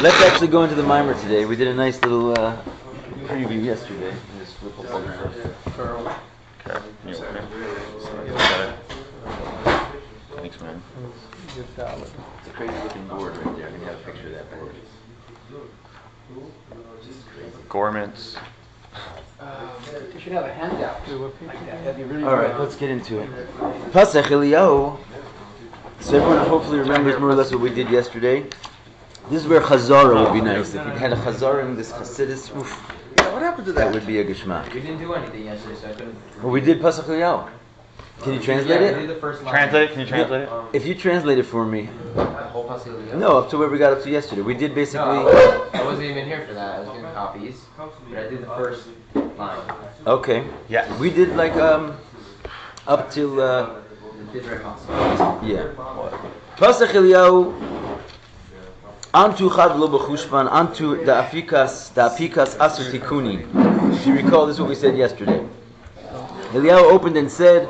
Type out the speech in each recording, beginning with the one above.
Let's actually go into the mimer today. We did a nice little preview yesterday. Just flip up over here. Okay. Thanks, man. It's a crazy looking board right there. I can have a picture of that board. Gorments. You should have a handout like that. That'd be really All right, let's get into it. Pasach Eliyahu. So everyone hopefully remembers more or less what we did yesterday. This is where Chazara would be nice. If you had a Chazara in this Hasidus, oof. Yeah, what happened to that? That would be a geschmack. We didn't do anything yesterday, so I couldn't. Well, we did Pasach Eliyahu. Can you translate We it? did the first line. Translate it? Can you translate it? If you translate it for me. The whole Pasternak? No, up to where we got up to yesterday. We did basically. No, I wasn't even here for that. I was getting copies, but I did the first line. Okay. Yeah. We did like up till The different muscles. yeah. Pasach Eliyahu Antu Chad Lo B'Chushvan Antu the Apikas Asur Tikuni. If you recall, this is what we said yesterday. Eliyahu opened and said,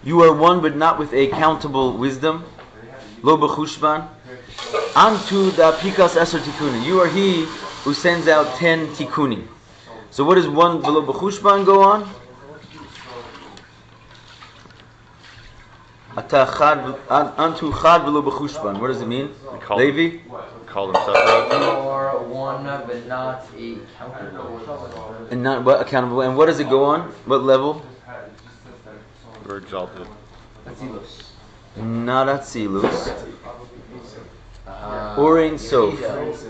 "You are one, but not with a countable wisdom." Lo B'Chushvan Antu the Apikas Asur Tikuni. You are he who sends out 10 Tikuni. So what does one Lo B'Chushvan go on? Antu Chad V'lo B'Chushvan. What does it mean? Levi? Call them separate. Or one, but not a countable. And not what accountable. And what does it go on? What level? We're exalted. Atzilus. Not Atzilus. Or Ein Sof.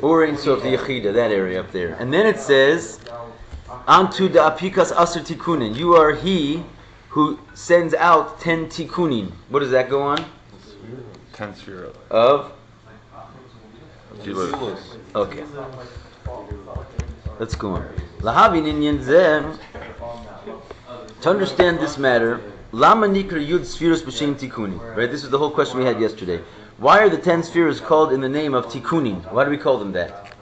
Or Ein Sof, the Yechida, that area up there. And then it says, Antu the Apikas Asur Tikunin. You are he who sends out 10 Tikunin. What does that go on? 10 sphere Of? Zilus. Okay. Let's go on. Lahavin inyan zeh. To understand this matter, lama nikra yud spheros b'shem tikunin. Right. This is the whole question we had yesterday. Why are the 10 spheres called in the name of tikunin? Why do we call them that?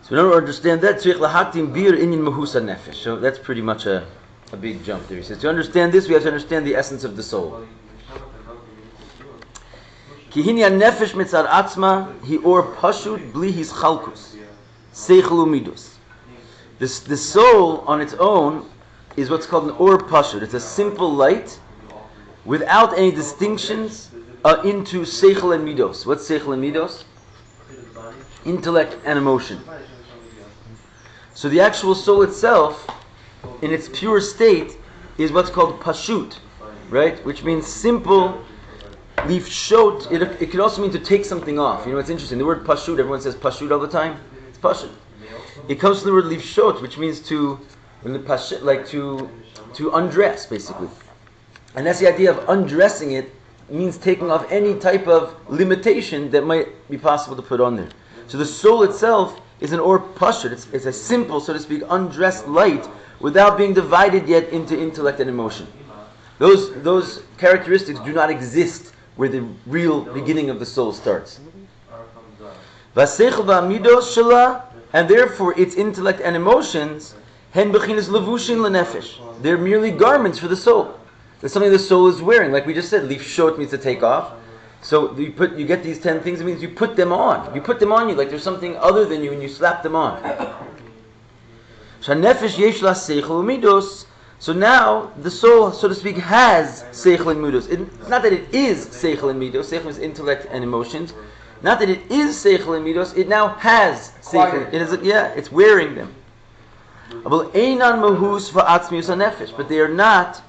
So in order to understand that, tzrich lahaktim bir inyan mahusa nefesh. So that's pretty much a big jump there. He says to understand this, we have to understand the essence of the soul. Ki hinya nefesh mitzad atzma hi or pashut bli his chalkus seichel umidus. The soul on its own is what's called an or pashut. It's a simple light without any distinctions into seichel and midos. What's seichel and midos? Intellect and emotion. So the actual soul itself, in its pure state, is what's called pashut, right? Which means simple. Lifshot, it could also mean to take something off. You know, it's interesting. The word pashut, everyone says pashut all the time. It's pashut. It comes from the word lifshot, which means to undress, basically. And that's the idea of undressing it. It means taking off any type of limitation that might be possible to put on there. So the soul itself is an or pashut. It's a simple, so to speak, undressed light without being divided yet into intellect and emotion. Those characteristics do not exist where the real beginning of the soul starts. And therefore its intellect and emotions, they're merely garments for the soul. There's something the soul is wearing. Like we just said, lifshot means to take off. So you get these 10 things, it means you put them on. You put them on you like there's something other than you and you slap them on. So now, the soul, so to speak, has seichel and midos. It's not that it is seichel and midos. Seichel is intellect and emotions. Not that it is seichel and midos. It now has seichel. It's wearing them. But they are not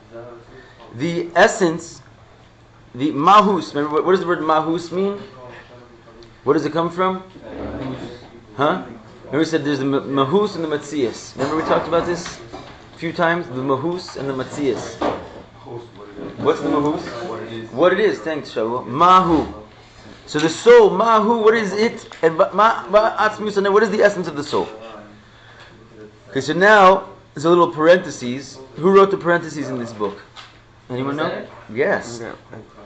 the essence, the mahus. Remember, what does the word mahus mean? What does it come from? Huh? Remember we said there's the mahus and the matzias. Remember we talked about this? Few times, the mahus and the matzias. What's the mahus? What it is. Thanks, Shaul. Mahu. So the soul, mahu, what is it? And what is the essence of the soul? Okay, so now there's a little parentheses. Who wrote the parentheses in this book? Anyone know? Yes,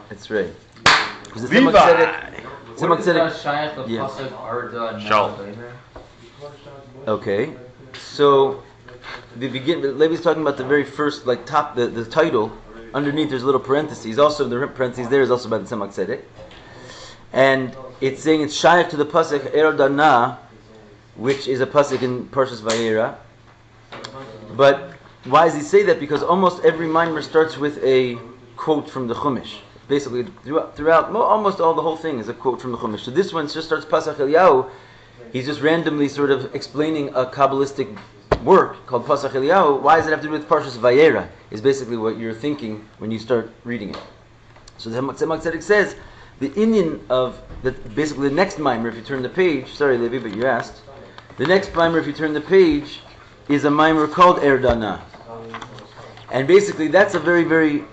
that's right. Okay, so Levi's talking about the very first, like top, the title. Underneath there's a little parentheses. Also, the parentheses there is also about the Tzemach Tzedek. And it's saying it's shaykh to the pasuk Erdana, which is a pasuk in Parshas Vayeira. But why does he say that? Because almost every mimer starts with a quote from the Chumash. Basically, throughout almost all the whole thing is a quote from the Chumash. So this one just starts Pasach Eliyahu. He's just randomly sort of explaining a Kabbalistic work called Pasach Eliyahu. Why does it have to do with Parshas Vayeira? Is basically what you're thinking when you start reading it. So the Tzemach Tzedek says the Inyan of basically the next mimer, if you turn the page. Sorry, Levi, but you asked. The next mimer, if you turn the page, is a mimer called Erdana. And basically that's a very, very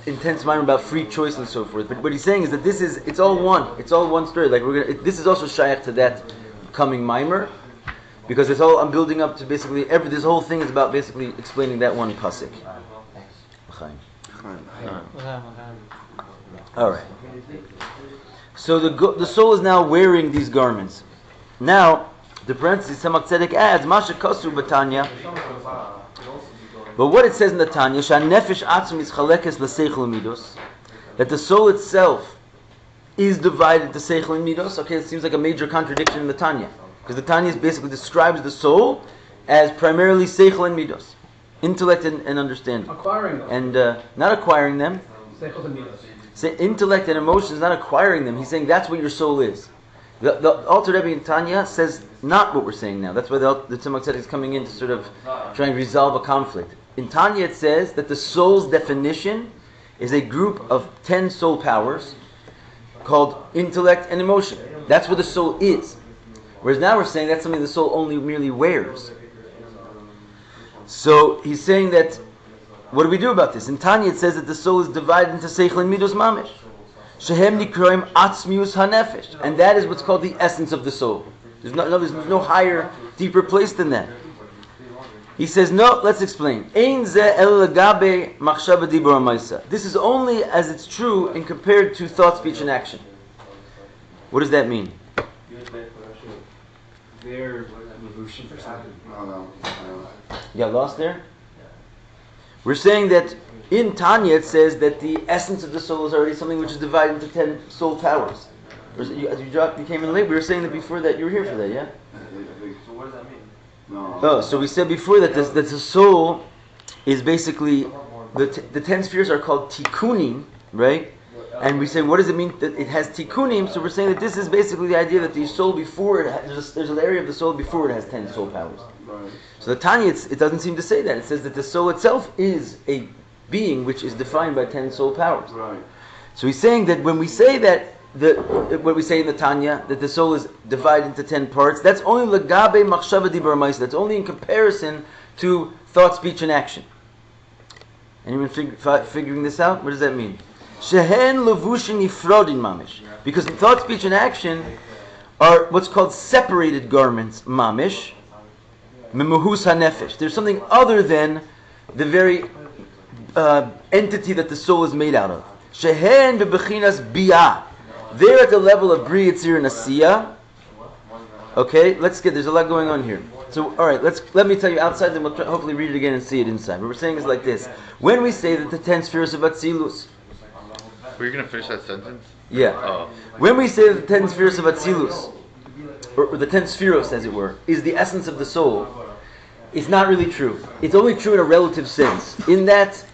intense mimer about free choice and so forth. But what he's saying is that it's all one story. Like this is also shaykh to that coming mimer, because I'm building up to basically this whole thing is about basically explaining that one pasuk. All right. So the soul is now wearing these garments. Now the parentheses Tzemach Tzedek adds Masha Kasu Batanya. But what it says in the Tanya, Nefesh Atzum is Chalekes LaSeichel Midos, that the soul itself is divided to Seichel and Midos. Okay, it seems like a major contradiction in the Tanya, because the Tanya basically describes the soul as primarily Seichel and Midos, intellect and understanding. Acquiring them. And not acquiring them. Seichel and Midos. Say intellect and emotions, not acquiring them. He's saying that's what your soul is. The Alter Rebbe in Tanya says not what we're saying now. That's why the Tzemach Tzedek is coming in to sort of try and resolve a conflict. In Tanya it says that the soul's definition is a group of 10 soul powers called intellect and emotion. That's what the soul is. Whereas now we're saying that's something the soul only merely wears. So he's saying that, what do we do about this? In Tanya it says that the soul is divided into Seichel and Midos Mamish. Shehem nikroim atzmius hanefesh. And that is what's called the essence of the soul. There's no higher, deeper place than that. He says, no, let's explain. Ein ze el legabe machshava dibur ha'maisa. This is only as it's true and compared to thought, speech, and action. What does that mean? You got lost there? We're saying that in Tanya it says that the essence of the soul is already something which is divided into 10 soul powers. You came in late. We were saying that before that. You were here for that, yeah? So what does that mean? No. Oh, so we said before that the soul is basically the 10 spheres are called tikkunim, right? And we say, what does it mean that it has tikkunim? So we're saying that this is basically the idea that the soul before it there's an area of the soul before it has 10 soul powers. Right. So the Tanya it doesn't seem to say that. It says that the soul itself is a being which is defined by 10 soul powers. Right. So he's saying that when we say that what we say in the Tanya, that the soul is divided into 10 parts, that's only legabe machshava dibur ha'maisa. That's only in comparison to thought, speech, and action. Anyone figuring this out? What does that mean? Shehen levushin nifrodin mamish. Because thought, speech, and action are what's called separated garments, mamish, memuhus hanefesh. There's something other than the very entity that the soul is made out of. Shehen bebechinas biyah. They're at the level of Bri, Yitzir, and Asiya. Okay, there's a lot going on here. So, alright, let me tell you outside, then we'll hopefully read it again and see it inside. What we're saying is like this. When we say that the 10 spheres of Atzilus... Were you going to finish that sentence? Yeah. Oh. When we say that the 10 spheres of Atzilus, or the 10 spheros, as it were, is the essence of the soul, it's not really true. It's only true in a relative sense. In that...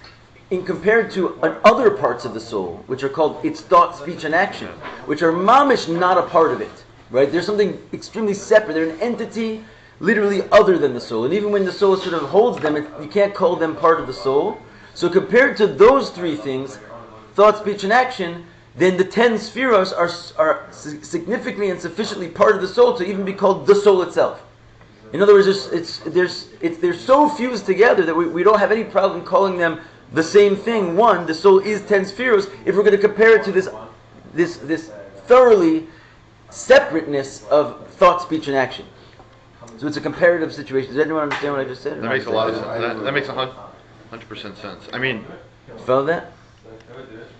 in compared to other parts of the soul, which are called its thought, speech, and action, which are mamish not a part of it, right? There's something extremely separate. They're an entity literally other than the soul. And even when the soul sort of holds them, you can't call them part of the soul. So compared to those three things, thought, speech, and action, then the 10 spheros are significantly and sufficiently part of the soul to even be called the soul itself. In other words, they're so fused together that we don't have any problem calling them the same thing. One, the soul is 10 spheros. If we're going to compare it to this thoroughly separateness of thought, speech, and action, so it's a comparative situation. Does anyone understand what I just said? That makes a lot of sense. That makes 100% sense. I mean, follow that?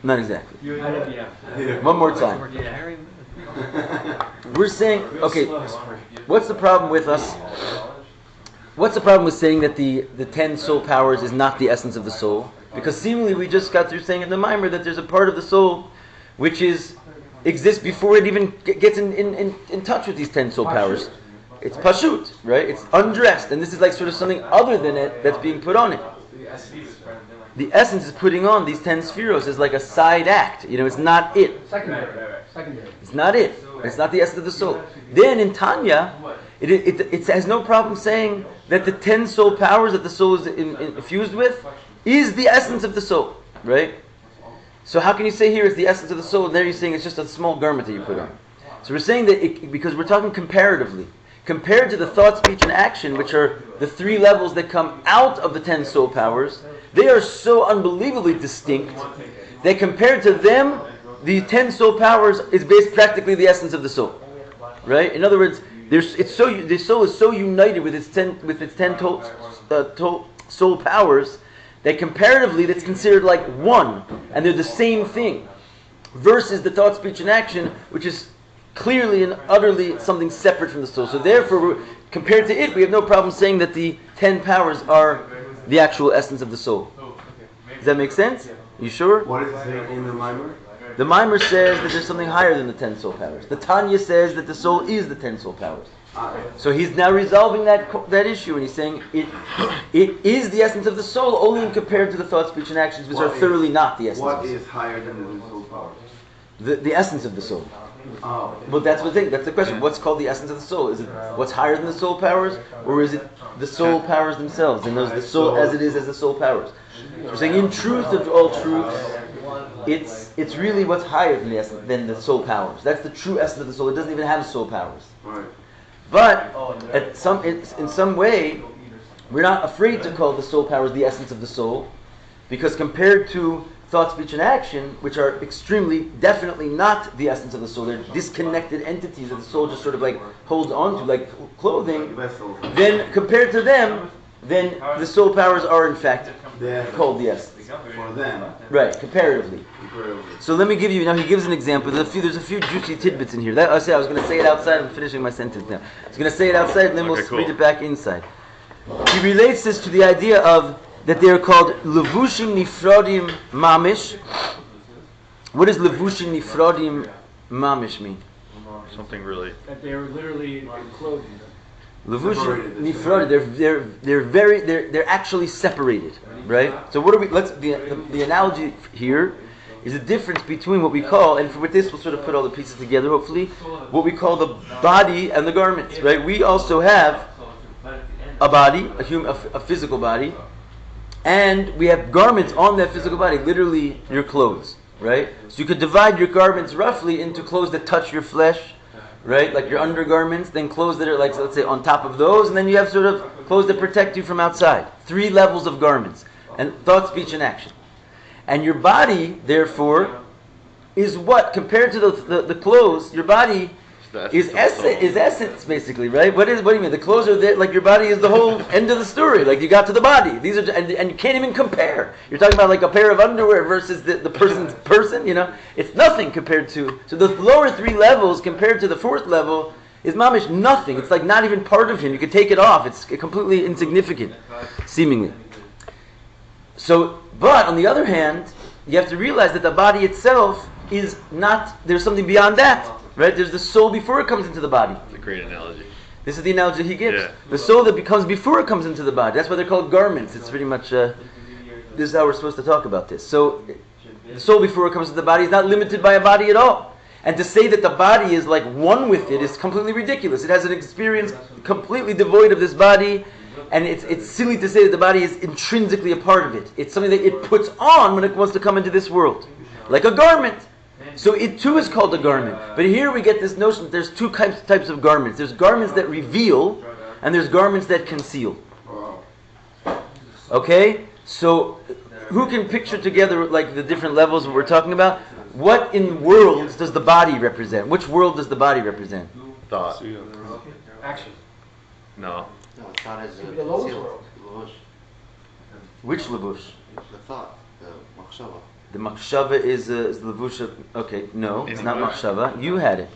Not exactly. One more time. We're saying, okay, what's the problem with us? What's the problem with saying that the 10 soul powers is not the essence of the soul? Because seemingly we just got through saying in the mimer that there's a part of the soul which is exists before it even gets in touch with these 10 soul powers. It's pashut, right? It's undressed, and this is like sort of something other than it that's being put on it. The essence is putting on these 10 spheros is like a side act. It's not it. Secondary. It's not it. It's not the essence of the soul. Then in Tanya, it has no problem saying that the 10 soul powers that the soul is infused with is the essence of the soul, right? So how can you say here it's the essence of the soul, and there you're saying it's just a small garment that you put on? So we're saying that because we're talking comparatively. Compared to the thought, speech, and action, which are the 3 levels that come out of the 10 soul powers, they are so unbelievably distinct that compared to them, the 10 soul powers is based practically the essence of the soul, right? In other words, the soul is so united with its 10 soul powers that comparatively that's considered like one, and they're the same thing, versus the thought, speech, and action, which is clearly and utterly something separate from the soul. So therefore, compared to it, we have no problem saying that the 10 powers are the actual essence of the soul. Does that make sense? You sure? What is it saying in the Mimer? The Mimer says that there's something higher than the 10 soul powers. The Tanya says that the soul is the 10 soul powers. So he's now resolving that issue, and he's saying it is the essence of the soul only compared to the thought, speech, and actions, which are thoroughly not the essence. What is higher than the soul powers? The essence of the soul. Oh. Well, that's the thing. That's the question. What's called the essence of the soul? Is it what's higher than the soul powers, or is it the soul powers themselves? And the soul as it is as the soul powers. So we're saying, in truth of all truths, it's really what's higher than the essence, than the soul powers. That's the true essence of the soul. It doesn't even have soul powers. Right. But in some way, we're not afraid to call the soul powers the essence of the soul, because compared to thought, speech, and action, which are extremely, definitely not the essence of the soul, they're disconnected entities that the soul just sort of like holds on to, like clothing, then compared to them, then the soul powers are in fact called the essence. For them. Right, comparatively. So let me give you, now he gives an example. There's a few juicy tidbits in here. I was going to say it outside, I'm finishing my sentence now. I was going to say it outside and then we'll read it back inside. He relates this to the idea of that they are called levushim nifrodim mamish. What does levushim nifrodim mamish mean? Something really. That they are literally clothed. Levushim nifrodim. They're actually separated, right? So what are we? The analogy here is the difference between what we call, and with this we'll sort of put all the pieces together. Hopefully, what we call the body and the garments, right? We also have a body, a physical body. And we have garments on that physical body, literally your clothes, right? So you could divide your garments roughly into clothes that touch your flesh, right? Like your undergarments, then clothes that are like, let's say, on top of those, and then you have sort of clothes that protect you from outside. 3 levels of garments, and thought, speech, and action. And your body, therefore, is what? Compared to the clothes, your body is essence, basically, right? What do you mean? The clothes are there, like your body is the whole end of the story. Like you got to the body. These are, and you can't even compare. You're talking about like a pair of underwear versus the person's person. It's nothing compared to. So the lower 3 levels compared to the 4th level is mamish nothing. It's like not even part of him. You could take it off. It's completely insignificant, seemingly. So, but on the other hand, you have to realize that the body itself is not. There's something beyond that. Right? There's the soul before it comes into the body. That's a great analogy. This is the analogy he gives. Yeah. The soul that becomes before it comes into the body. That's why they're called garments. It's pretty much, this is how we're supposed to talk about this. So, the soul before it comes into the body is not limited by a body at all. And to say that the body is like one with it is completely ridiculous. It has an experience completely devoid of this body, and it's silly to say that the body is intrinsically a part of it. It's something that it puts on when it wants to come into this world. Like a garment. So it too is called a garment. But here we get this notion that there's 2 types of garments. There's garments that reveal, and there's garments that conceal. Okay? So who can picture together like the different levels that we're talking about? What in worlds does the body represent? Which world does the body represent? Thought. Action. No. No, it's not as The lowest sealed. world. Levush. Which levush? The thought, the machshava. The machshava is levush. Okay, no, it's not machshava. You had it.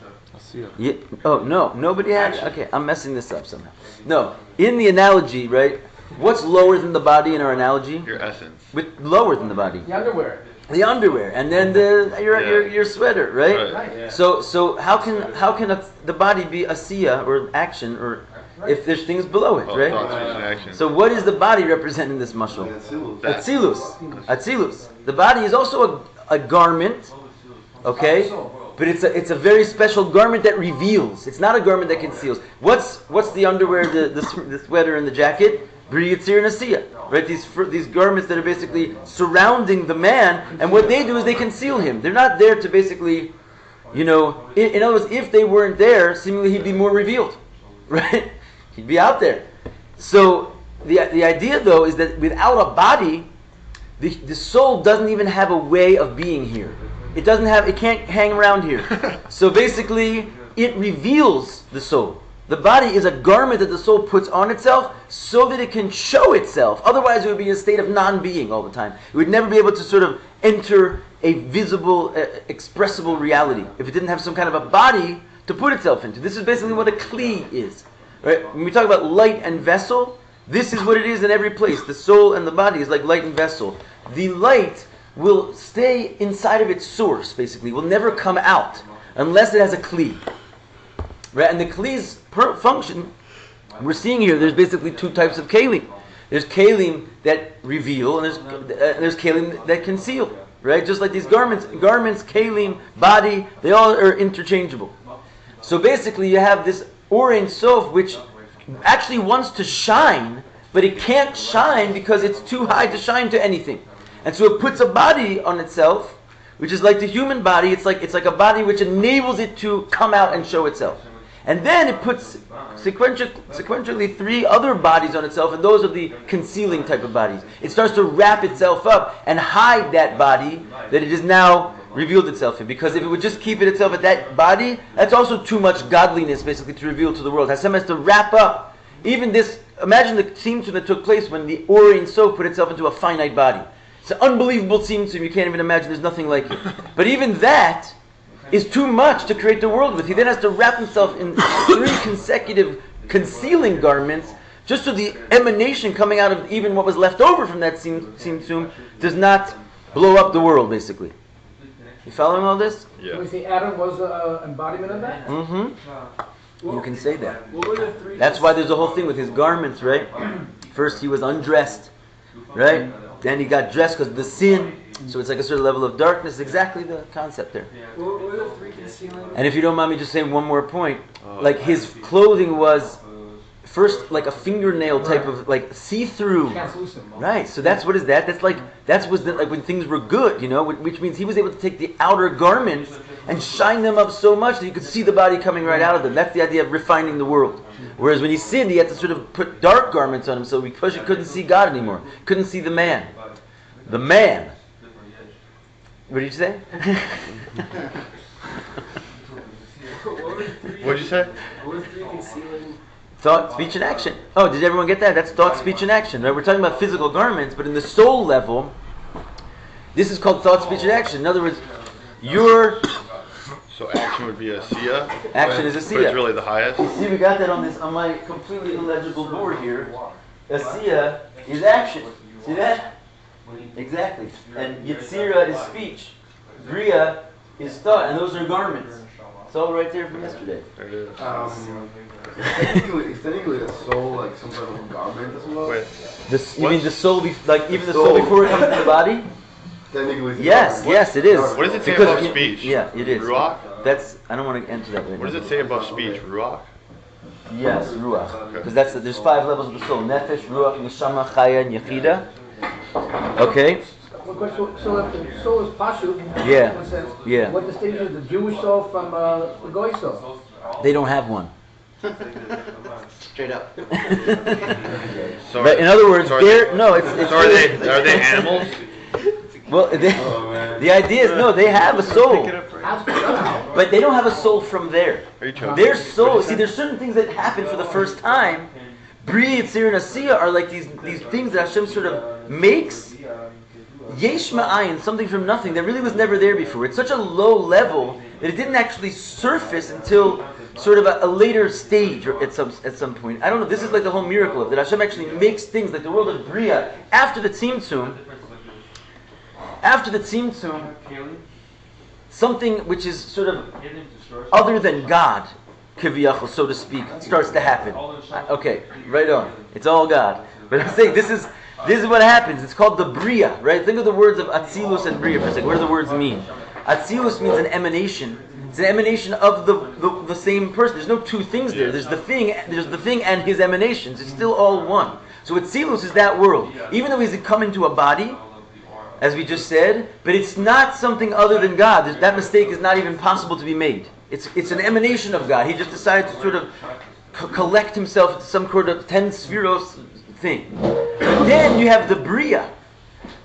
Yeah. Oh no, nobody had it. Okay, I'm messing this up somehow. No, in the analogy, right? What's lower than the body in our analogy? Your essence. Lower than the body. The underwear. the underwear, and then your sweater, right? Right. So how can the body be asiya or action or if there's things below it, Oh, right? thought, speech, and action. So what is the body representing this mashal? That's Atzilus. The body is also a garment, okay? But it's a very special garment that reveals. It's not a garment that conceals. What's the underwear, the sweater, and the jacket? Bri Yitzir and Asiya, right? These garments that are basically surrounding the man, and what they do is they conceal him. They're not there to basically, in other words, if they weren't there, seemingly he'd be more revealed, right? He'd be out there. So the idea, though, is that without a body, the soul doesn't even have a way of being here. It can't hang around here. So basically, it reveals the soul. The body is a garment that the soul puts on itself so that it can show itself. Otherwise, it would be in a state of non-being all the time. It would never be able to sort of enter a visible, expressible reality if it didn't have some kind of a body to put itself into. This is basically what a kli is. Right? When we talk about light and vessel, this is what it is in every place. The soul and the body is like light and vessel. The light will stay inside of its source, basically. Will never come out unless it has a kli. Right? And the kli's function, we're seeing here, there's basically two types of kalim. There's kalim that reveal, and there's kalim that conceal. Right? Just like these garments, kalim, body, they all are interchangeable. So basically you have this Or Ein Sof, which actually wants to shine, but it can't shine because it's too high to shine to anything. And so it puts a body on itself, which is like the human body. It's like a body which enables it to come out and show itself. And then it puts sequentially three other bodies on itself, and those are the concealing type of bodies. It starts to wrap itself up and hide that body that it has now revealed itself in. Because if it would just keep it itself at that body, that's also too much godliness basically to reveal to the world. Hashem has to wrap up even this. Imagine the tzimtzum that took place when the Or Ein Sof put itself into a finite body. It's an unbelievable tzimtzum. You can't even imagine. There's nothing like it. But even that is too much to create the world with. He then has to wrap himself in three consecutive concealing garments just so the emanation coming out of even what was left over from that tzimtzum does not blow up the world, basically. You following all this? Yeah. We see Adam was an embodiment of that? Mm-hmm. You can say that. What were the three? That's why there's a whole thing with his garments, right? First he was undressed, right? Then he got dressed because of the sin. So it's like a certain level of darkness. Exactly the concept there. What were the three concealing? And if you don't mind me just saying one more point, like his clothing was first like a fingernail type of like see-through. Translucent. Right. So that's what is that? That's like when things were good, which means he was able to take the outer garments and shine them up so much that you could see the body coming right out of them. That's the idea of refining the world. Whereas when he sinned, he had to sort of put dark garments on him so because he couldn't see God anymore. Couldn't see the man. The man. What did you say? What'd you say? What were the three concealing? Thought, speech, and action. Oh, did everyone get that? That's thought, speech, and action. Right? We're talking about physical garments, but in the soul level, this is called thought, speech, and action. In other words, So action would be a siya. Action is a But siya. it's really the highest. You see, we got that on my completely illegible board here. A siya is action. See that? Exactly. And Yetzira is speech. Bria is thought, and those are garments. It's all right there from yesterday. There it is. Is technically the soul like some sort of garment as well? Wait. You mean the soul, even the soul before it comes to the body? Technically, it's a Yes, garment. yes, it is. What does it say Because above speech? Yeah, it is. Ruach? I don't want to enter that right now. What does it say above speech? Ruach? Yes, Ruach. Because there's 5 levels of the soul. Nefesh, Ruach, Neshama, Chaya, and Yechida. Okay? So if the soul is pashut, Yeah. in a sense, Yeah. what distinguishes the Jewish soul from the goy soul? They don't have one. Straight up. So But in other words, so are they're... they- No, it's... So are they animals? Well, the idea is, no, they have a soul. Somehow. But they don't have a soul from there. Are you joking? Their soul... See, there's certain things that happen for the first time. Bri, Yitzir, and Asiya are like these things that Hashem sort of makes... Yesh ma'ayin, something from nothing that really was never there before. It's such a low level that it didn't actually surface until sort of a later stage or at some point. I don't know, this is like the whole miracle of that Hashem actually makes things like the world of Bria after the Tzimtzum. after the Tzimtzum, something which is sort of other than God, kiviyachol, so to speak, starts to happen. Okay, right on. It's all God. But I'm saying this is what happens. It's called the Bria, right? Think of the words of Atzilus and Bria for a second. What do the words mean? Atzilus means an emanation. It's an emanation of the same person. There's no two things there. There's the thing and his emanations. It's still all one. So Atzilus is that world. Even though he's come into a body, as we just said, but it's not something other than God. That mistake is not even possible to be made. It's an emanation of God. He just decided to sort of collect himself into some sort of 10 spheros thing. Then you have the Bria,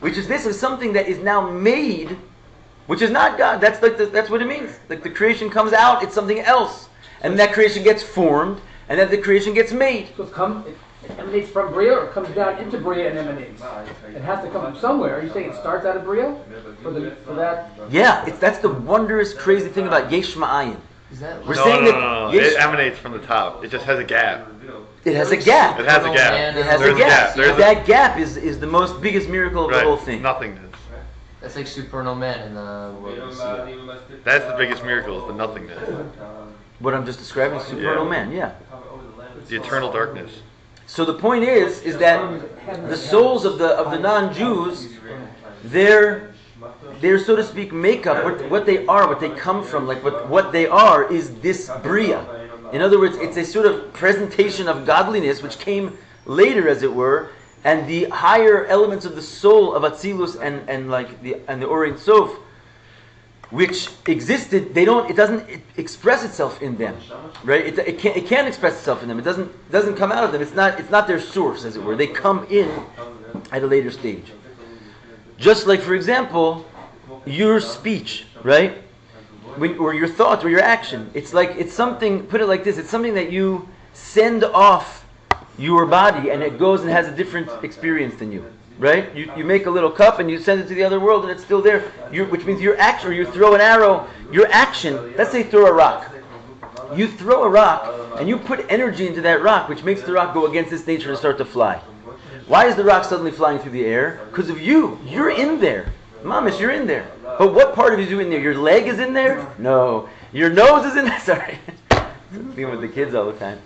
which is this is something that is now made, which is not God. That's what it means. Like the creation comes out, it's something else, and that creation gets formed, and then the creation gets made. So it emanates from Bria, or comes down into Bria and emanates? It has to come from somewhere. Are you saying it starts out of Bria? For that? Yeah, that's the wondrous, crazy thing about Yesh Ma'ayin. We're saying that it emanates from the top. It just has a gap. It has a gap. It has a gap. It has a gap. That gap is the most biggest miracle of the whole thing. Nothingness. That's like supernal man in the world of the sea. That's the biggest miracle, is the nothingness. What I'm just describing is supernal man, yeah. The eternal darkness. So the point is that the souls of the non-Jews, their so to speak makeup, what they are, what they come from, like what they are is this Bria. In other words, it's a sort of presentation of godliness which came later, as it were, and the higher elements of the soul of Atzilus and the Orient Sof, which existed, it doesn't express itself in them, right? It can't express itself in them. It doesn't come out of them. It's not their source, as it were. They come in at a later stage. Just like, for example, your speech, right? Or your thoughts, or your action. It's something. Put it like this: it's something that you send off your body, and it goes and has a different experience than you. Right? You make a little cup and you send it to the other world and it's still there. Which means your action, or you throw an arrow, your action, let's say throw a rock. You throw a rock and you put energy into that rock, which makes the rock go against its nature and start to fly. Why is the rock suddenly flying through the air? Because of you. You're in there. Mamish, you're in there. But what part of you is in there? Your leg is in there? No. Your nose is in there? Sorry. Being with the kids all the time.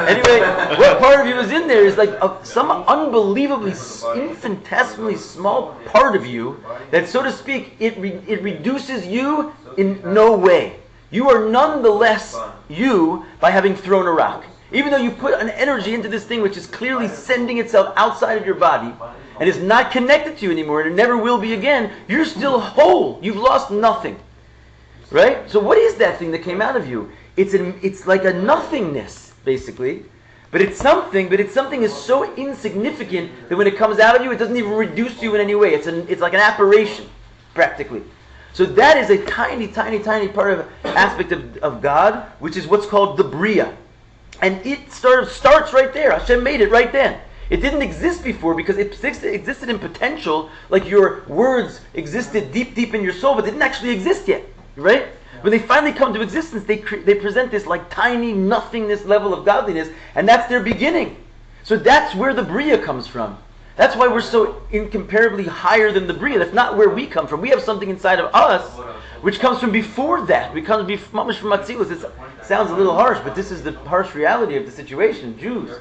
Anyway, what part of you is in there is like some unbelievably infinitesimally small part of you that, so to speak, it reduces you in no way. You are nonetheless you by having thrown a rock. Even though you put an energy into this thing which is clearly sending itself outside of your body and is not connected to you anymore and it never will be again, you're still whole. You've lost nothing. Right? So what is that thing that came out of you? It's like a nothingness, basically. But it's something is so insignificant that when it comes out of you, it doesn't even reduce you in any way. It's like an apparition, practically. So that is a tiny, tiny, tiny aspect of God, which is what's called the Bria. And it starts right there. Hashem made it right then. It didn't exist before because it existed in potential, like your words existed deep, deep in your soul, but they didn't actually exist yet. Right? When they finally come to existence, they present this like tiny nothingness level of godliness, and that's their beginning. So that's where the Bria comes from. That's why we're so incomparably higher than the Bria. That's not where we come from. We have something inside of us which comes from before that. We come from Atzilus. It sounds a little harsh, but this is the harsh reality of the situation. Jews.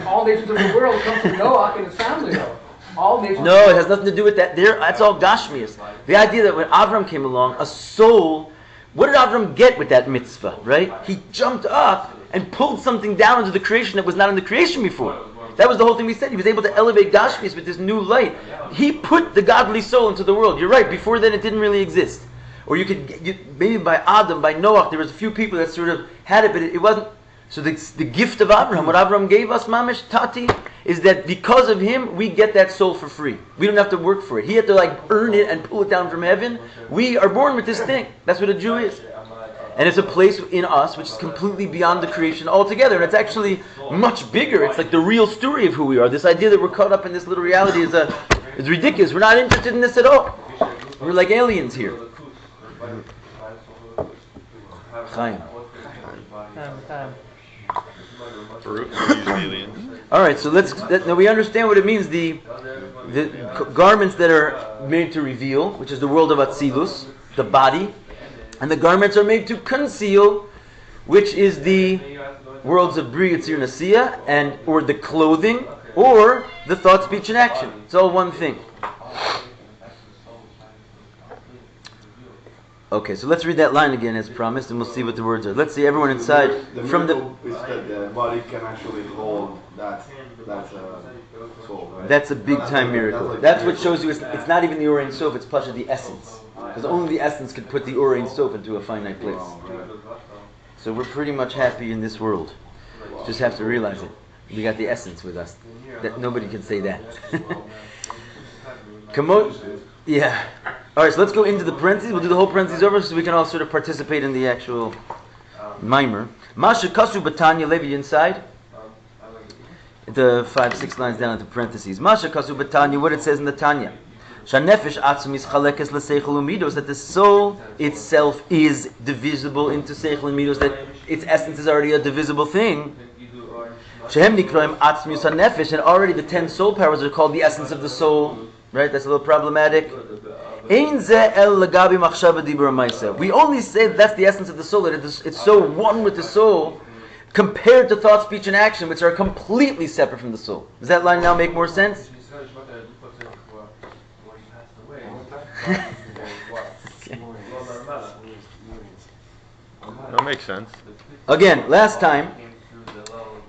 All nations of the world come from Noah and his family, though. No, it has nothing to do with that. That's all Gashmias. The idea that when Avram came along, a soul, what did Avram get with that mitzvah, right? He jumped up and pulled something down into the creation that was not in the creation before. That was the whole thing we said. He was able to elevate Gashmias with this new light. He put the godly soul into the world. You're right, before then it didn't really exist. Or maybe by Adam, by Noah, there was a few people that sort of had it, but it wasn't. So the gift of Abraham, what Abraham gave us, Mamish, Tati, is that because of him, we get that soul for free. We don't have to work for it. He had to earn it and pull it down from heaven. We are born with this thing. That's what a Jew is. And it's a place in us which is completely beyond the creation altogether. And it's actually much bigger. It's like the real story of who we are. This idea that we're caught up in this little reality is ridiculous. We're not interested in this at all. We're like aliens here. Chaim. All right, so now we understand what it means. The garments that are made to reveal, which is the world of Atzilus, the body, and the garments are made to conceal, which is the worlds of Bri, Yitzir, Nasiya, and or the clothing, or the thought, speech, and action. It's all one thing. Okay, so let's read that line again as promised, and we'll see what the words are. Let's see everyone inside. From the is that the body can actually hold that soul, right? That's a big time miracle. That's what shows you it's not even the Or Ein Sof, it's Pasha the essence. Because only the essence could put the Or Ein Sof into a finite place. So we're pretty much happy in this world. Just have to realize it. We got the essence with us. That nobody can say that. Come on. Yeah. Alright, so let's go into the parentheses. We'll do the whole parentheses over so we can all sort of participate in the actual mimer. Masha Kasu Batanya Levi inside. The 5-6 lines down into parentheses. Masha Kasu Batanya, what it says in the Tanya. Shanefesh Atzum is Chalekes LeSeichel Umidos, that the soul itself is divisible into Seichel and Midos, that its essence is already a divisible thing. Shehem Nikroim Atzmius HaNefesh, and already the 10 soul powers are called the essence of the soul. Right? That's a little problematic. Ein ze el lagabi machshava dibur ma'aseh. We only say that's the essence of the soul, that it's so one with the soul, compared to thought, speech, and action, which are completely separate from the soul. Does that line now make more sense? That makes sense. Again, last time,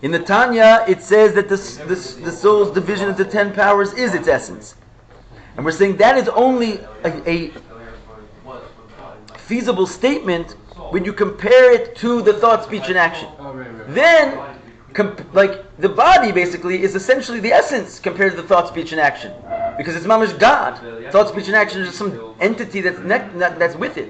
in the Tanya, it says that the soul's division into 10 powers is its essence. And we're saying that is only a feasible statement when you compare it to the thought, speech, and action. Then, like the body basically is essentially the essence compared to the thought, speech, and action, because it's mamash God. Thought, speech, and action is just some entity that's with it.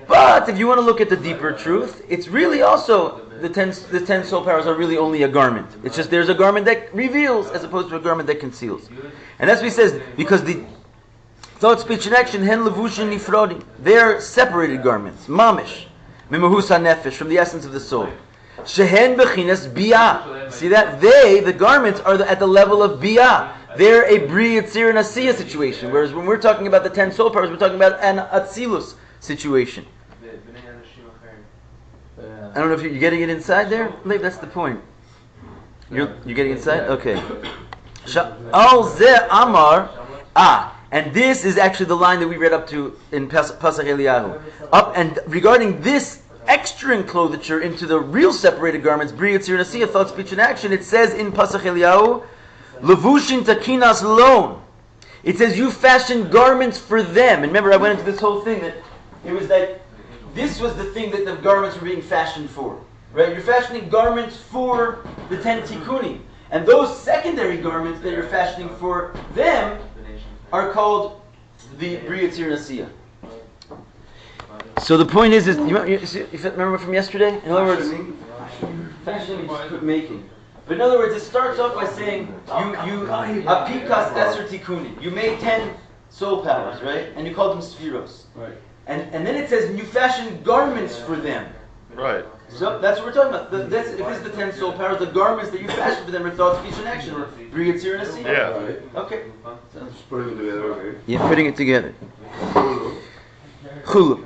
But if you want to look at the deeper truth, it's really also the 10 soul powers are really only a garment. It's just there's a garment that reveals as opposed to a garment that conceals. And that's what he says, because the thought, speech, and action, hen levushin nifrodim, they're separated garments, mamish, mimahus hanefesh, from the essence of the soul. Shehen bechinas biyah. See that? The garments are at the level of biyah. They're a bri, yitzir, and asiya situation. Whereas when we're talking about the 10 soul powers, we're talking about an atzilus situation. I don't know if you're getting it inside there. Maybe that's the point. You're getting inside? Okay. Al ze amar. And this is actually the line that we read up to in Pasach Eliyahu. Up and regarding this extra enclosure into the real separated garments, Bri Yitzir Nasiya, thought, speech, and action, it says in Pasach Eliyahu, Levushin takinas lon. It says you fashion garments for them. And remember, I went into this whole thing that it was that this was the thing that the garments were being fashioned for. Right? You're fashioning garments for the 10 tikkunim. And those secondary garments that you're fashioning for them are called the Bri Yitzir Nasiya. So the point is you remember from yesterday? In other words, fashioning is making. But in other words, it starts off by saying you apikas eser tikkunim. You made 10 soul powers, right? And you called them spheros. Right. And then it says you fashion garments for them. Right. So that's what we're talking about. If this is the 10 soul powers, the garments that you fashion for them are thought, speech, and action, or Bri Yitzir Nasiya. Yeah. Right. Okay. Just putting it together, okay? Yeah, putting it together. Chulu.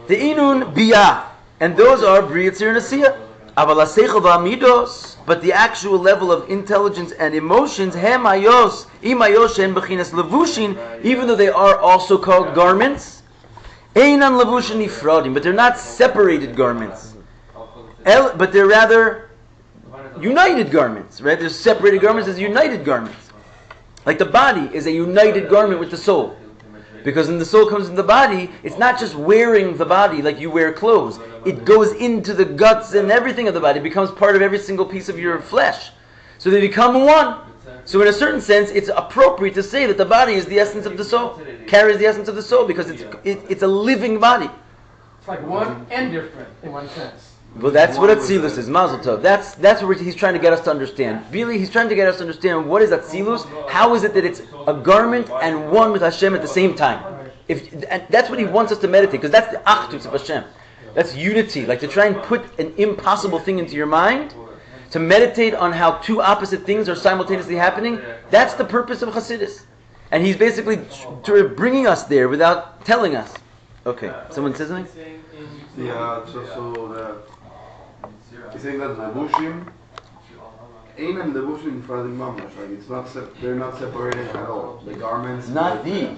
The inun biyah, and those are Bri Yitzir Nasiya. Aval haseichel v'amidos, but the actual level of intelligence and emotions, hem ayos, imayos shen bechinas levushin, even though they are also called garments, einan levushin nifradim, but they're not separated garments. But they're rather united garments, right? There's separated garments as united garments. Like the body is a united garment with the soul. Because when the soul comes in the body, it's not just wearing the body like you wear clothes. It goes into the guts and everything of the body. It becomes part of every single piece of your flesh. So they become one. So in a certain sense, it's appropriate to say that the body is the essence of the soul. Carries the essence of the soul because it's a living body. It's like one and different in one sense. Well, that's what Atzilus is, Mazel Tov. That's what he's trying to get us to understand. Really, he's trying to get us to understand what is Atzilus. How is it that it's a garment and one with Hashem at the same time? And that's what he wants us to meditate, because that's the Achdus of Hashem. That's unity. Like to try and put an impossible thing into your mind, to meditate on how two opposite things are simultaneously happening. That's the purpose of Chassidus. And he's basically bringing us there without telling us. Okay, someone says something? Yeah, he's saying that Levushim, Ein and Levushim Nifradim Mamash, like it's not, they're not separated at all. The garments. Not these.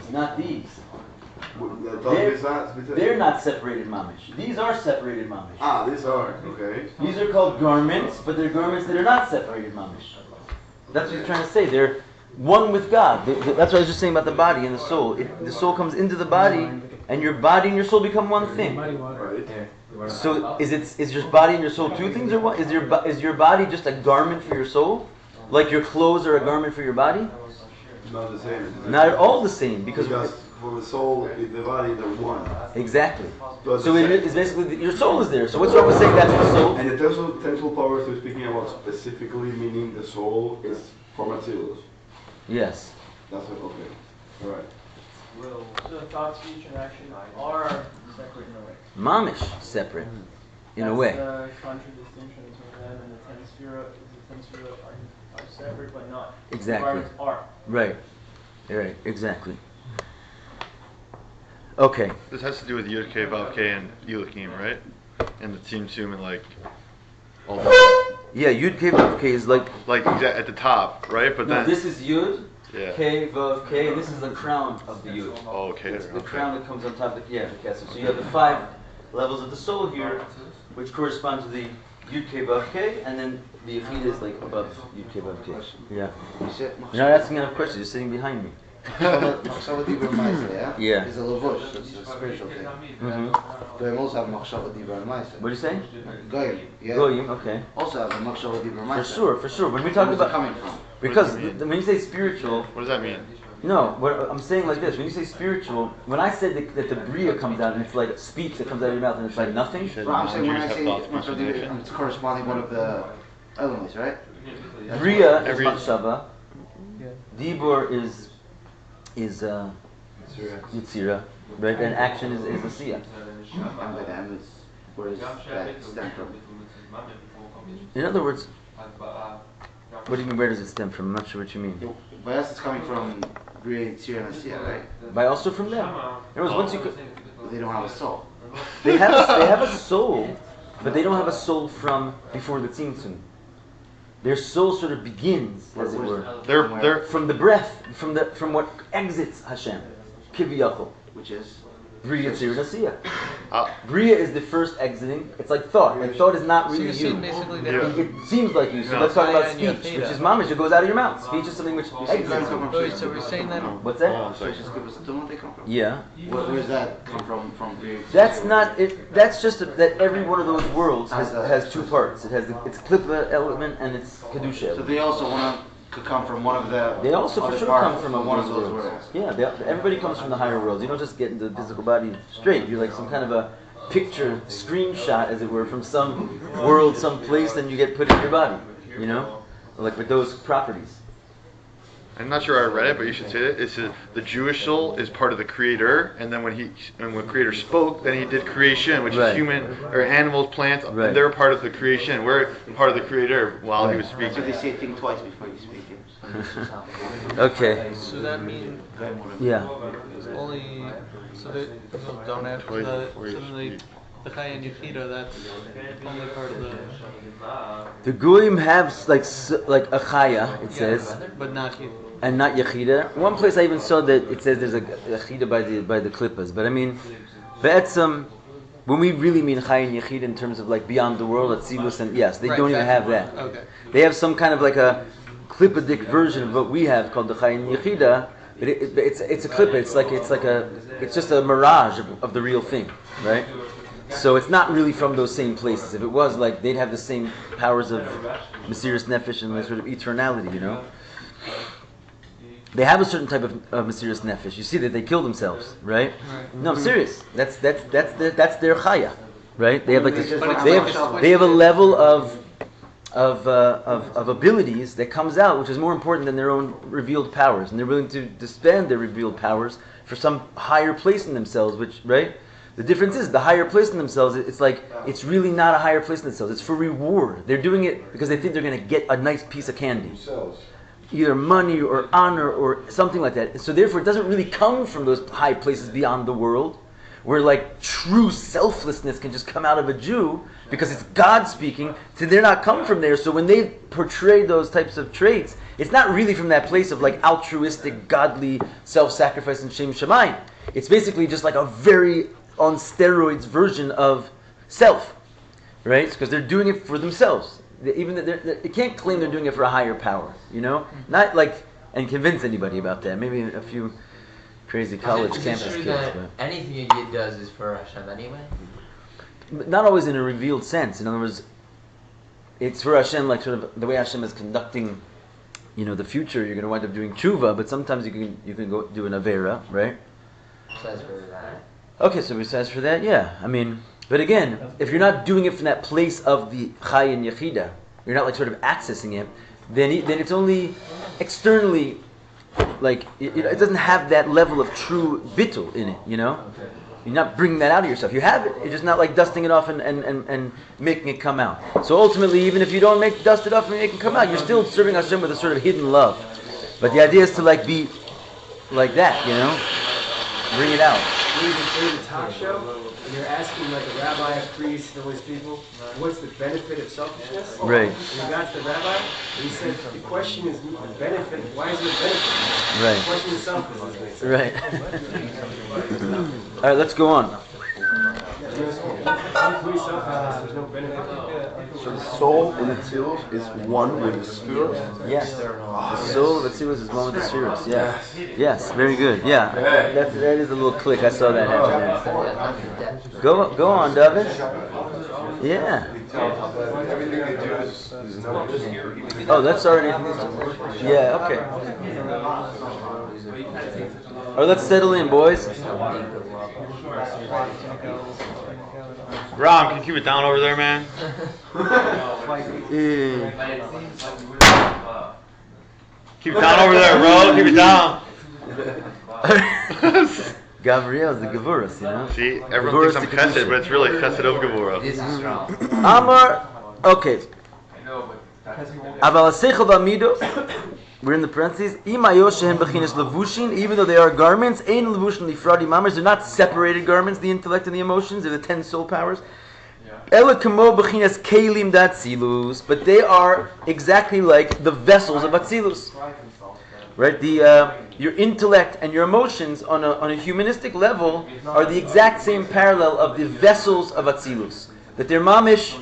They're not separated mamish. These are separated mamish. Ah, these are, okay. These are called garments, but they're garments that are not separated mamish. That's what he's trying to say. They're one with God. That's what I was just saying about the body and the soul. The soul comes into the body, and your body and your soul become one thing. Right. So is your body and your soul two things, or what? Is your body just a garment for your soul, like your clothes are a garment for your body? Not the same. Not at all the same, because for the soul, the body, they're one. Exactly. So it is basically your soul is there. So what's wrong with saying that's the soul? And the temporal powers we're speaking about specifically, meaning the soul is from Atzilus. Yes. That's what. Okay. All right. So thought, speech, and action are separate in a way. Mamish separate, in a way. That's the contradistinction between them and the ten sphere. The ten sphere are separate, but not. Exactly. The are. Right. Exactly. Okay. This has to do with Yud K, Vav K, and Elohim, right? And the Tzimtzum and like all that. Yeah, Yud K Vav K is like at the top, right? But then this is Yud yeah. K Vav K, and this is the crown of the Yud. Oh, okay. It's the crown that comes on top of the Kesser. So you have the 5 levels of the soul here, which correspond to the Yud K Vav K, and then the Yechid is like above Yud K Vav K. Yeah. You're not asking enough questions. You're sitting behind me. Machshava Dibur Ma'aseh, Yeah. It's a levush, it's a spiritual thing. Mm-hmm. Goyim also have Machshava Dibur Ma'aseh. What do you say? Goyim, yeah. Goyim, okay. Also have a Machshava Dibur Ma'aseh. For sure. When we talk Where's it about coming from? because What does it mean? when you say spiritual, What does that mean? no, what I'm saying like this. When you say spiritual, when I said that the bria comes out and it's like speech that comes out of your mouth and it's like nothing. Well, I'm saying when I Jews say have it's thoughts, Machshava Dibur, it's corresponding one of the elements, right? Bria is Every- machshava. Dibur is Yitzira, right? And action is Asiyah. And by the end, it's where does that stem from? In other words, what do you mean? Where does it stem from? I'm not sure what you mean. By us, it's coming from Bria, Yitzira, and Asiyah, right? By also from them. In other words, once you But they don't have a soul. they have a soul, but they don't have a soul from before the tzimtzum. Their soul sort of begins, as it were, They're from the breath, from what exits Hashem, kiviyachol, Which is? Bria, Yitzira, and Asiyah. uh, Bria is the first exiting. It's like thought. Like thought is not So really you're you. saying basically that Yeah. It seems like you. So Yeah. let's talk about And your speech, theta. which is mamish. It goes out of your mouth. Speech is something which exits. Wait, so we're saying that What's that? Oh, sorry. They come from? Yeah. Where does that come from Bria? That's not it. That's just that every one of those worlds has 2 parts. It has its klippa element and its kedusha So element. they also could come from one of the. They also for other sure parts come from one of those those worlds. worlds. Yeah, everybody comes from the higher worlds. You don't just get into the physical body straight. You're like some kind of a picture, screenshot, as it were, from some world, some place, and you get put in your body. You know, like with those properties. I'm not sure I read it, but you should say it. It says the Jewish soul is part of the Creator, and then when Creator spoke, then He did creation, which Right. is human or animals, plants. Right. And they're part of the creation. We're part of the Creator while He was So speaking. they say think twice before you speak it. Okay. so that means Yeah. only so they don't have Twice the before you suddenly speak. the Chai and Yechida, that's only part of the The goyim have like a chaya, it says, but not you. and not yechida. One place I even saw that it says there's a yechida by the klippas. But I mean, be'etzem, when we really mean chaya and yechida in terms of like beyond the world, atzilus, and yes, they Right, don't even that's have that. Okay. They have some kind of like a klippadic version of what we have called the chaya and yechida. But it's a klippa. It's just a mirage of the real thing, right? So it's not really from those same places. If it was, like, they'd have the same powers of Mesiras Nefesh and sort of eternality, you know? They have a certain type of Mesiras Nefesh. You see that they kill themselves, right? No, I'm serious. That's their chaya, right? They have like this, they have a level of abilities that comes out, which is more important than their own revealed powers, and they're willing to spend their revealed powers for some higher place in themselves, which, right? The difference is the higher place in themselves. It's like it's really not a higher place in themselves. It's for reward. They're doing it because they think they're going to get a nice piece of candy, either money or honor or something like that. So therefore, it doesn't really come from those high places beyond the world, where like true selflessness can just come out of a Jew because it's God speaking. So they're not come from there. So when they portray those types of traits, it's not really from that place of like altruistic, godly self-sacrifice and shem shamayim. It's basically just like a very on steroids version of self, right? Because they're doing it for themselves. They can't claim they're doing it for a higher power, you know? Not like, and convince anybody about that. Maybe a few crazy college campus kids. But anything a Yid does is for Hashem anyway? Not always in a revealed sense. In other words, it's for Hashem, like sort of the way Hashem is conducting, you know, the future. You're going to wind up doing tshuva, but sometimes you can go do an Vayeira, right? Says for that. Okay, so besides for that, yeah. I mean, but again, if you're not doing it from that place of the Chai and Yechida, you're not like sort of accessing it, then it's only externally, like, it doesn't have that level of true bittul in it, you know? You're not bringing that out of yourself. You have it, you're just not like dusting it off and making it come out. So ultimately, even if you don't dust it off and make it come out, you're still serving Hashem with a sort of hidden love. But the idea is to like be like that, you know? Bring it out. When you're doing a talk show, and you're asking like a rabbi, a priest, and all these people, what's the benefit of selfishness? Right. And you got to the rabbi, and he said, the question is the benefit. Why is it a benefit? Right. The question is selfishness. Right. All right, let's go on. There's no benefit. So the soul in the Tzilus is one with the spirit? Yes. The soul of the Tzilus is one with the spirits. Yeah. Yes. Very good. Yeah. That is a little click. I saw that happen there. Go on, David. Yeah. Everything they do is Oh, that's already. Yeah. Okay. All right, let's settle in, boys. Rom, can you keep it down over there, man? Keep it down over there, bro. Keep it down. Gabriel's the Gevuras, you know? See, everyone thinks I'm chesed, but it's really chesed of Gevura. This is strong. Amar, okay. Aval Seichel V'Amidos, we're in the parentheses. Ima Yoshem B'chinas Levushin, even though they are garments, Ein Levushin Lifradi Mamers, they're not separated garments, the intellect and the emotions, they're the 10 soul powers. Ela Kamo B'chinas Kelim Datzilus, but they are exactly like the vessels of Atzilus. Right? Your intellect and your emotions on a humanistic level are the exact same parallel of the vessels of Atzilus. That they're mamish,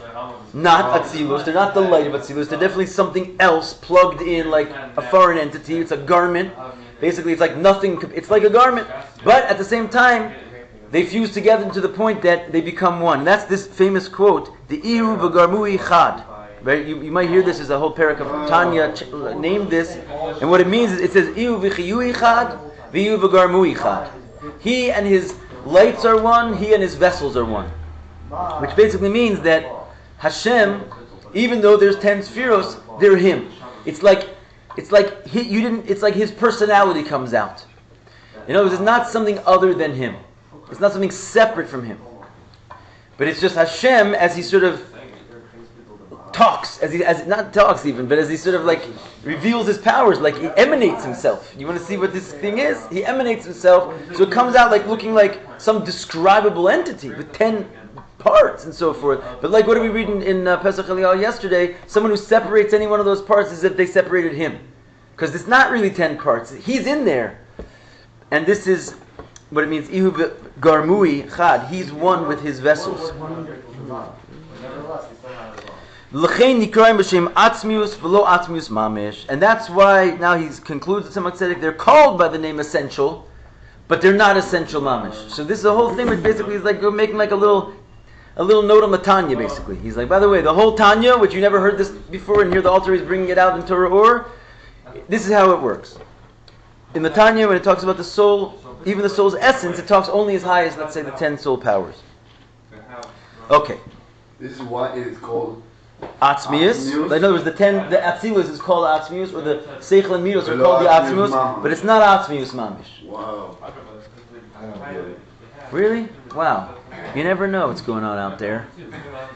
not Atzilus, they're not the light of Atzilus, they're definitely something else plugged in like a foreign entity, it's a garment. Basically it's like nothing, it's like a garment. But at the same time, they fuse together to the point that they become one. And that's this famous quote, the Ihu v'garmui chad. Right? You might hear this as a whole parak of Tanya named this, and what it means is it says Ihu v'chiyui chad, v'ihu v'garmui chad. He and his lights are one, he and his vessels are one. Which basically means that Hashem, even though there's 10 spheros, they're him. It's like his personality comes out. In other words, it's not something other than him. It's not something separate from him. But it's just Hashem as he sort of talks, as he sort of like reveals his powers, like he emanates himself. You want to see what this thing is? He emanates himself, so it comes out like looking like some describable entity with 10 parts and so forth. But like what did we read in Pesach Eliyahu yesterday? Someone who separates any one of those parts as if they separated him. Because it's not really 10 parts. He's in there. And this is what it means. Ihu garmui chad. He's one with his vessels. And that's why now he concludes the Tzemach Tzedek, they're called by the name essential, but they're not essential mamish. So this is the whole thing, which basically is like making like a little note on the Tanya, basically. He's like, by the way, the whole Tanya, which you never heard this before, and here the altar is bringing it out in Torah Or, this is how it works. In the Tanya, when it talks about the soul, even the soul's essence, it talks only as high as, let's say, the 10 soul powers. Okay. This is why it is called Atzmius. In other words, the Atzilus is called Atzmius, or the Seichel and Midos are called the Atzmius, but it's not Atzmius mamish. Wow. I don't get it. Really? Wow. You never know what's going on out there.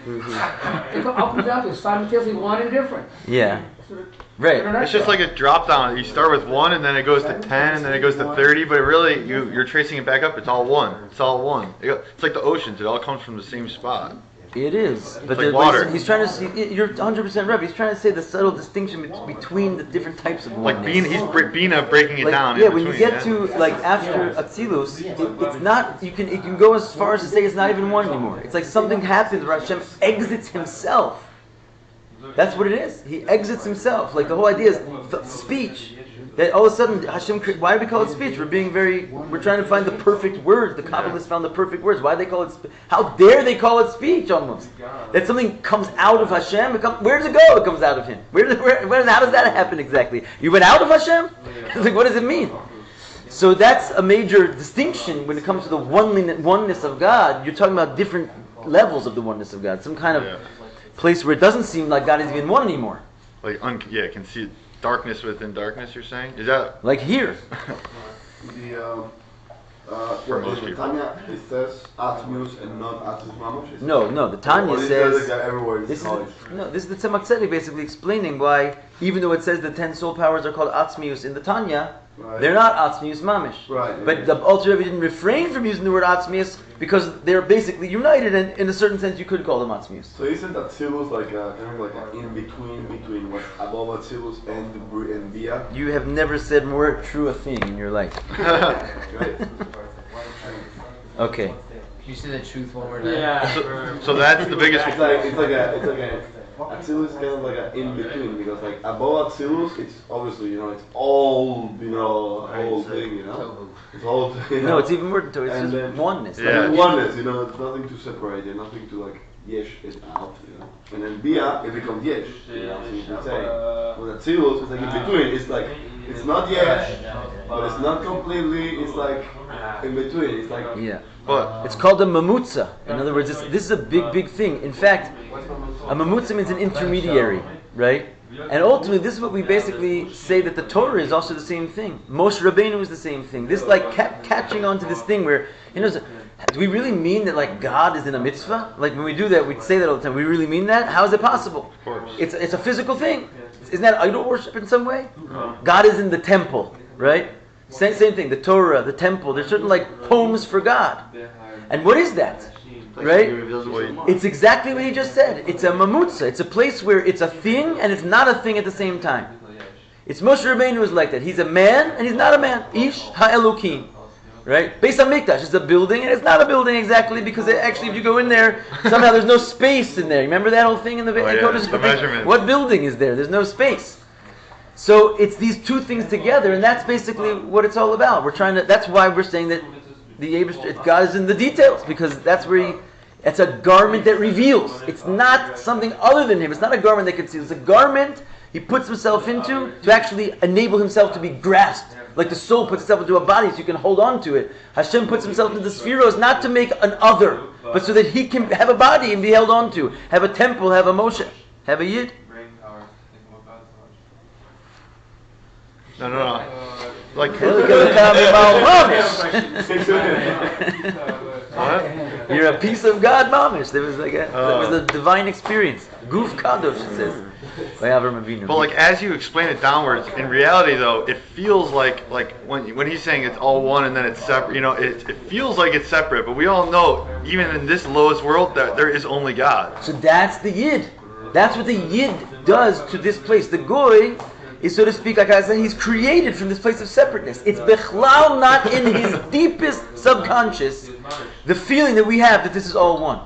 It up and down to simultaneously one and different. Yeah. Right. It's just like a drop down. You start with 1 and then it goes to 10 and then it goes to 30, but really you're tracing it back up. It's all 1. It's all 1. It's like the oceans. It all comes from the same spot. It is, but like water. He's trying to see. You're 100% right. He's trying to say the subtle distinction between the different types of Like oneness. Bina breaking it down. Yeah, in when you between, get to like after Atzilus, it's not. You can go as far as to say it's not even one anymore. It's like something happens where Hashem exits himself. That's what it is. He exits himself. Like the whole idea is the speech. That all of a sudden Hashem. Why do we call it speech? We're trying to find the perfect words. The Kabbalists found the perfect words. Why do they call it? How dare they call it speech? Almost that something comes out of Hashem. Where does it go? It comes out of Him. How does that happen exactly? You went out of Hashem? It's like, what does it mean? So that's a major distinction when it comes to the oneness of God. You're talking about different levels of the oneness of God. Some kind of place where it doesn't seem like God is even one anymore. Like can see darkness within darkness. You're saying is that like here? For most the people. Tanya, it says Atmius and not Atmius Mamash? No. The Tanya says. Everywhere This is the Tzemach Tzedek basically explaining why, even though it says the 10 soul powers are called Atzmius in the Tanya, they're not Atzmius Mamish. Right. But the Alter Rebbe didn't refrain from using the word Atzmius because they're basically united, and in a certain sense you could call them Atzmius. So isn't Atzilus like kind of like an in between what's above Atzilus and Bia? You have never said more true a thing in your life. Right. Okay. Can you say the truth one more time? Yeah. So that's the biggest. It's like a Atzilus is kind of like an in between because like above Atzilus, it's obviously it's all whole thing it's all No, it's even more. It's And just then- oneness. Yeah. Like, oneness, it's nothing to separate it, nothing to like yesh it out, And then Bia, it becomes yesh, so you can say. With Atzilus, it's like in between, it's not yesh, but it's not completely, it's like in between, it's like. yeah. But It's called a mamutza. In other words, this is a big thing. In fact, a mamutza means an intermediary, right? And ultimately, this is what we basically say that the Torah is also the same thing. Moshe Rabbeinu is the same thing. This like catching on to this thing where, do we really mean that like God is in a mitzvah? Like when we do that, we say that all the time. We really mean that? How is it possible? of course. It's a physical thing. Isn't that idol worship in some way? God is in the temple, right? Same thing. The Torah, the temple. There's certain like homes for God. And what is that? Right? It's exactly what he just said. It's a mamutza. It's a place where it's a thing and it's not a thing at the same time. It's Moshe Rabbeinu who's like that. He's a man and he's not a man. Ish ha'elokim. Right? Beis HaMikdash is a building and it's not a building exactly because if you go in there, somehow there's no space in there. Remember that whole thing in the the measurement. What building is there? There's no space. So it's these two things together, and that's basically what it's all about. That's why we're saying that God is in the details, because that's where it's a garment that reveals. It's not something other than Him. It's not a garment that conceals. It's a garment He puts Himself into to actually enable Himself to be grasped. Like the soul puts itself into a body so you can hold on to it. Hashem puts Himself into the spheros not to make an other, but so that He can have a body and be held on to. Have a temple, have a Moshe, have a Yid. No. Like You're a piece of God, mamish. There was that was a divine experience. Guf kadosh, it says. But like as you explain it downwards, in reality though, it feels like when he's saying it's all one and then it's separate, it feels like it's separate. But we all know, even in this lowest world, that there is only God. So that's the Yid. That's what the Yid does to this place. The Goy is, so to speak, like I said, he's created from this place of separateness. It's bechlal not in his deepest subconscious the feeling that we have that this is all one.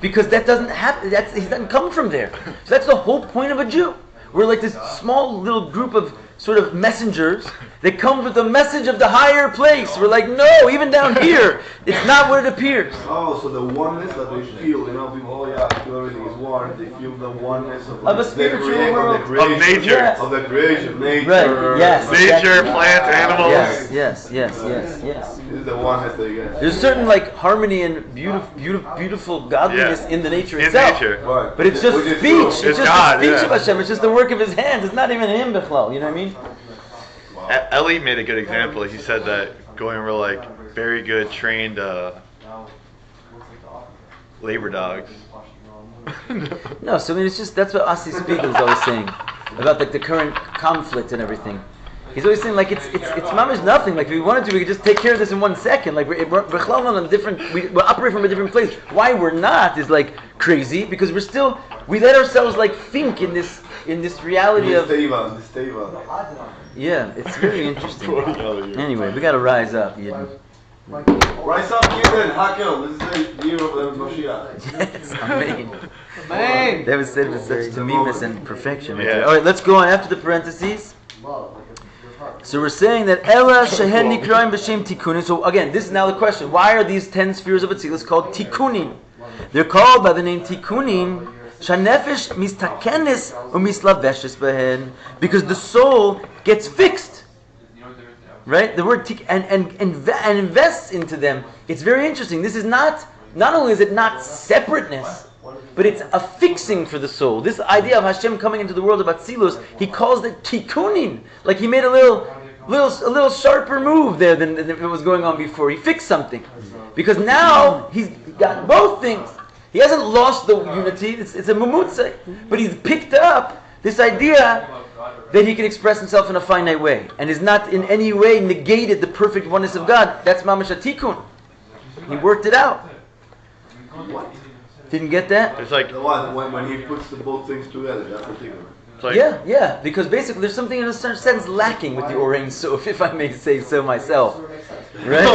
Because that doesn't happen. He doesn't come from there. So that's the whole point of a Jew. We're like this small little group of sort of messengers that come with the message of the higher place. We're like, no, even down here, it's not what it appears. Oh, so the oneness that they feel, people, I feel everything is one. They feel the oneness of a spiritual world. Of nature. Yes. Of the creation, nature. Right, yes. Nature, plants, animals. Yes. This is the oneness they get. There's certain like harmony and beautiful godliness in the nature In itself. nature. Right. But it's just Which is speech. true. It's It's just God, the speech yeah. of Hashem. It's just the work of His hands. It's not even Him, Bechlal. You know what I mean? Eli made a good example. He said that going were like very good trained Labor dogs. No, so I mean, it's just, that's what Asi Spiegel is always saying about like the current conflict and everything. He's always saying like it's mamish nothing. Like if we wanted to, we could just take care of this in 1 second. Like we're on a different, we operate from a different place. Why we're not is like crazy, because we let ourselves like think in this reality of. Yeah, it's very interesting. Anyway, we gotta rise up, Yidden. Rise up, Yidden, Hakel. This is the year of Moshiach. Yes, amen. Amen. That was said with such tamimus and perfection. Right there. All right, let's go on after the parentheses. So we're saying that Ella Shehen Nikraim B'Shem Tikunin. So again, this is now the question: why are these 10 spheres of Atzilus called Tikunin? They're called by the name Tikunin. Shanefesh mistakenes umislaveshes behen, because the soul gets fixed, right? The word and invests into them. It's very interesting. This is not only is it not separateness, but it's a fixing for the soul. This idea of Hashem coming into the world of Atzilus, he calls it tikunin. Like he made a little sharper move there than if it was going on before. He fixed something, because now he's got both things. He hasn't lost the unity, it's a mumutze, but he's picked up this idea that he can express himself in a finite way, and is not in any way negated the perfect oneness of God. That's mamash tikun. He worked it out. Didn't get that? It's like the one when he puts the both things together, that's the tikun. Like, yeah, because basically there's something in a certain sense lacking with the Orain Sof, if I may say so myself. Right?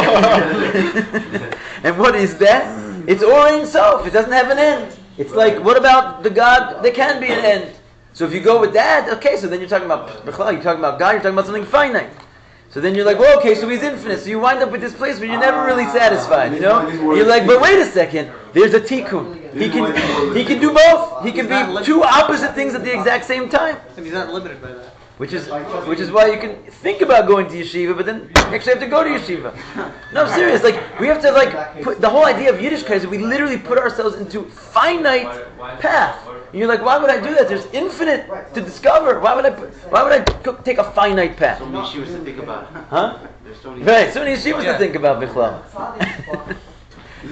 And what is that? It's Orain Sof. It doesn't have an end. It's like, what about the God? There can be an end. So if you go with that, okay, so then you're talking about Bechla, you're talking about God, you're talking about something finite. So then you're like, well, okay, so he's infinite. So you wind up with this place where you're never really satisfied, you know? You're like, but wait a second, there's a tikkun. He can do both. He can be two opposite things at the exact same time. And he's not limited by that. Which is why you can think about going to yeshiva, but then you actually have to go to yeshiva. No, I'm serious. Like we have to put the whole idea of Yiddishkeit is we literally put ourselves into finite path. And you're like, why would I do that? There's infinite to discover. Why would I take a finite path? So many yeshivas to think about. Huh? There's so many. Right. So many yeshivas to think about, Bichlal.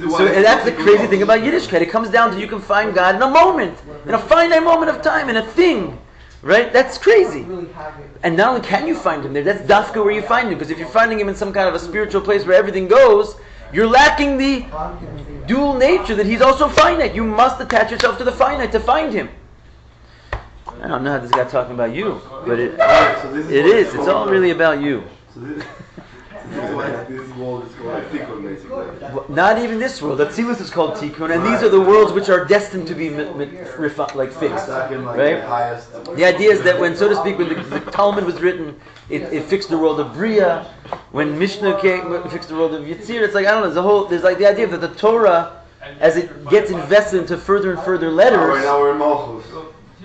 So that's the crazy thing about Yiddishkeit. It comes down to you can find God in a moment, in a finite moment of time, in a thing. Right? That's crazy. And not only can you find him there, that's dafka where you find him. Because if you're finding him in some kind of a spiritual place where everything goes, you're lacking the dual nature that he's also finite. You must attach yourself to the finite to find him. I don't know how this guy's talking about you, but it is. It's all really about you. This world is called tikkun, basically. Not even this world. Atzilus is called tikkun, and these are the worlds which are destined to be fixed. Right? The idea is that when, so to speak, when the Talmud was written, it fixed the world of Bria. When Mishnah came, it fixed the world of Yitzir. It's like, I don't know. There's like the idea that the Torah, as it gets invested into further and further letters, now we're in Malchus.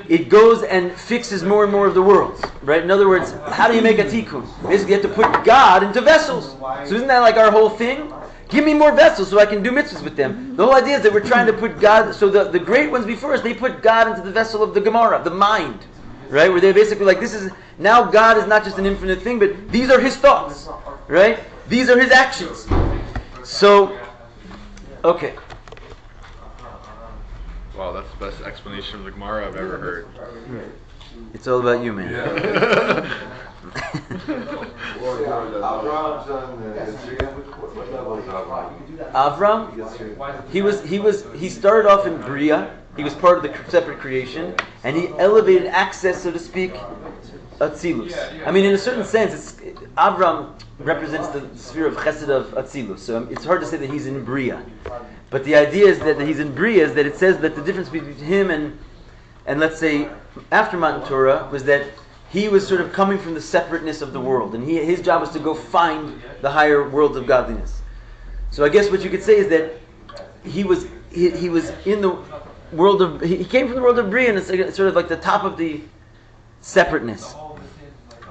it goes and fixes more and more of the worlds, right? In other words, how do you make a tikkun? Basically, you have to put God into vessels. So isn't that like our whole thing? Give me more vessels so I can do mitzvahs with them. The whole idea is that we're trying to put God, so the great ones before us, they put God into the vessel of the Gemara, the mind, right? Where they're basically like, now God is not just an infinite thing, but these are His thoughts, right? These are His actions. So, okay. Wow, that's the best explanation of the Gemara I've ever heard. It's all about you, man. Avram, he started off in Bria. He was part of the separate creation, and he elevated access, so to speak, Atzilus. I mean, in a certain sense, Avram represents the sphere of Chesed of Atzilus. So it's hard to say that he's in Bria. But the idea is that he's in Bria is that it says that the difference between him and let's say after Matan Torah was that he was sort of coming from the separateness of the world, and his job was to go find the higher worlds of godliness. So I guess what you could say is that he was in the world of, he came from the world of Bria, and it's sort of like the top of the separateness.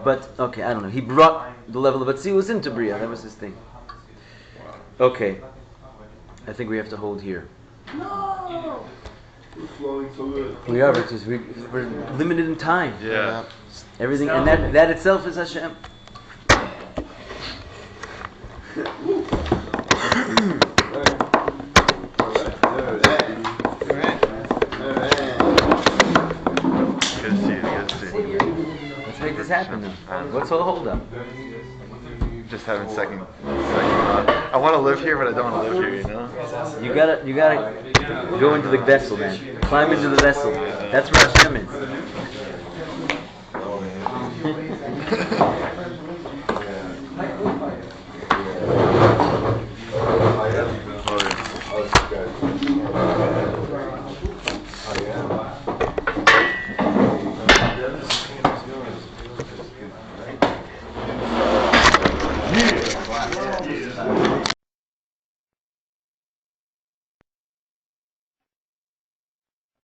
But okay, I don't know. He brought the level of Atzilus into Bria. That was his thing. Okay. I think we have to hold here. No! We're flowing so good. We are, because we're limited in time. Yeah. Everything, and that itself is Hashem. happening? What's the hold up? Just having second I want to live here, but I don't want to live here, you know? You gotta go into the vessel, man. Climb into the vessel. That's where Hashem is.